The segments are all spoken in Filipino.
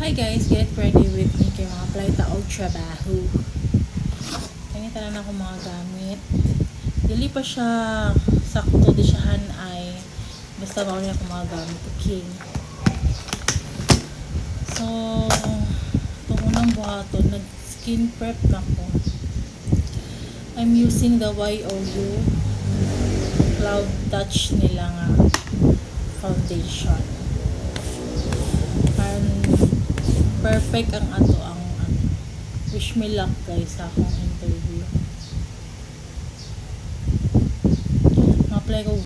Hi guys, get ready with me kay mga apply ta og trabaho. Kani tanan ako mga gamit. Dili pa siya sakto di siya hanay. Basta mao ni ako mga gamit. Okay. So, itong unang buhaton, nag-skin prep na ko. I'm using the YOU Cloud Touch nila nga foundation. Perfect ang wish me luck guys sa akong interview. Ma-apply ko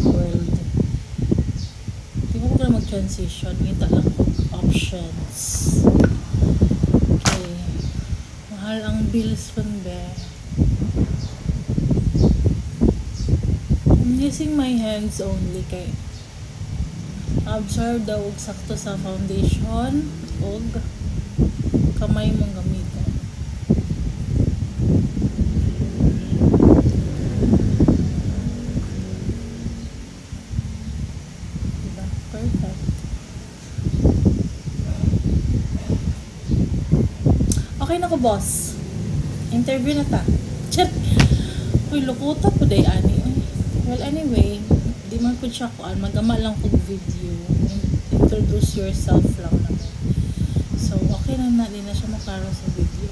world. Di ko kaya mag-transition. Ngita lang ko options. Okay. Mahal ang bills pang be. I'm using my hands only kay absorb daw og sakto sa foundation og kamay mong gamiton. Diba? Perfect. Okay na ko boss. Interview na ta. Chat. Uy, lukuta po day ani. Well, anyway, di man po siya kuan, magama lang kong video. Introduce yourself lang naman. So, okay na din na siya makaro sa video.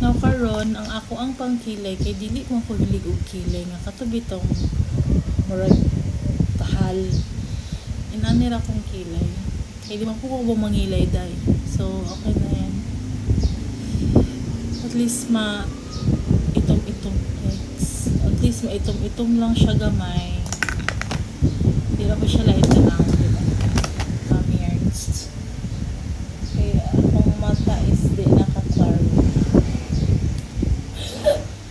Now, karon ang ako ang pangkilay, kay dili mo ko hilig og kilay, nga katubi tong murag tahal. Inanira kong kilay. Kay di man po ko mangilay day. So, okay na yan. At least itom-itom. At least maitom-itom lang siya gamay. Hindi na pa siya light na lang, diba? Ernst. Kaya akong mata is di nakaklaro.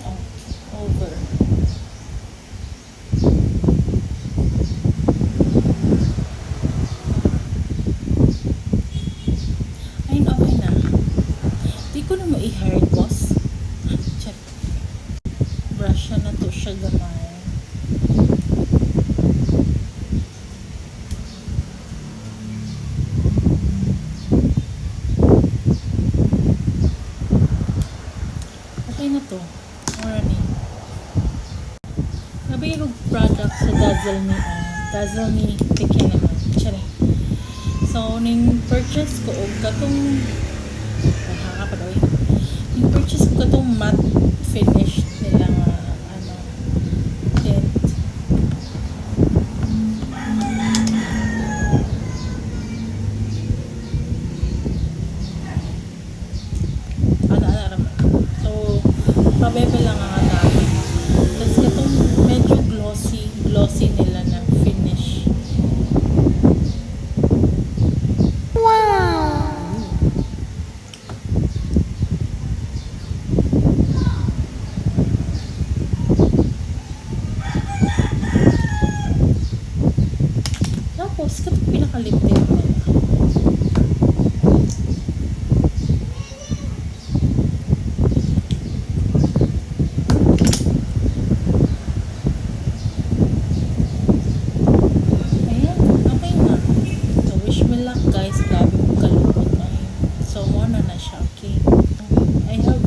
Oh, over. Ayun, okay na. Di ko na mo i-hair boss. Check. Brush na to siya gamay. Okay na to. Morning. Nabi yung product sa Dazzle Me Pikin naman. Tsari. So, ning purchase ko og katong nakakapadoy. Ning purchase ko katong matte finish nila nga tint. So, pabebe lang ang gamit. Tapos itong medyo glossy nila na finish. Tapos, kapag pinakalip din nila. Ayan, okay na. So, wish me luck guys. Grabe kong kalungkot na yun. So, muna na siya, okay? I have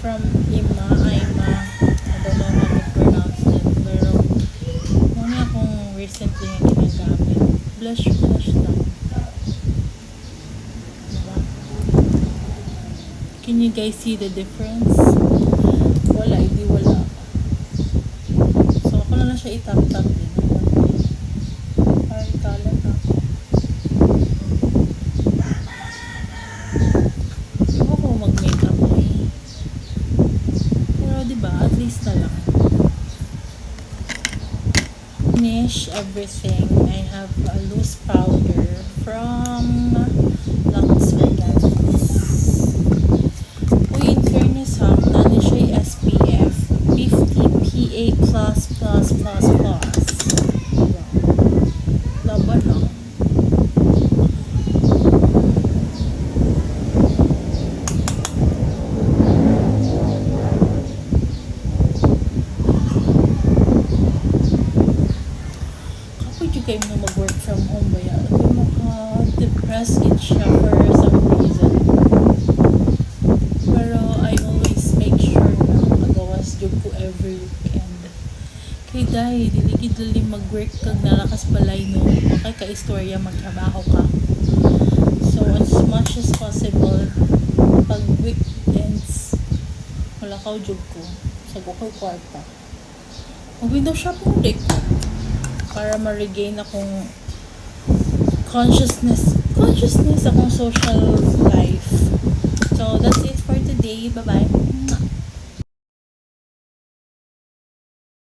from Ima, I don't know how to pronounce it. Pero, muna akong recently nga ginagamit. Blush lang. Diba? Can you guys see the difference? Wala, hindi wala. So, ako na lang siya itap-tap din. Ay, kalat na. Ako ko mag-makeup eh. Pero diba, at least na lang. Finish everything. I have a loose powder from Lux Organics. Uy, in fairness ha, nani siya SPF 50 PA++++. Laban lang. jud kayo no mag-work from home ba ya? Ako maka-depress it siya for some reason. Pero I always make sure na makagawas jud ko every weekend. Kay dahil, diligid dali mag-work kag nalakas balay no. Okay ka istorya magtrabaho ka. So as much as possible, pag weekends, wala ka jud ko. Sago ko kwarta. Mag-window shopping ulit ko. Para ma-regain akong consciousness akong social life. So that's it for today. Bye-bye.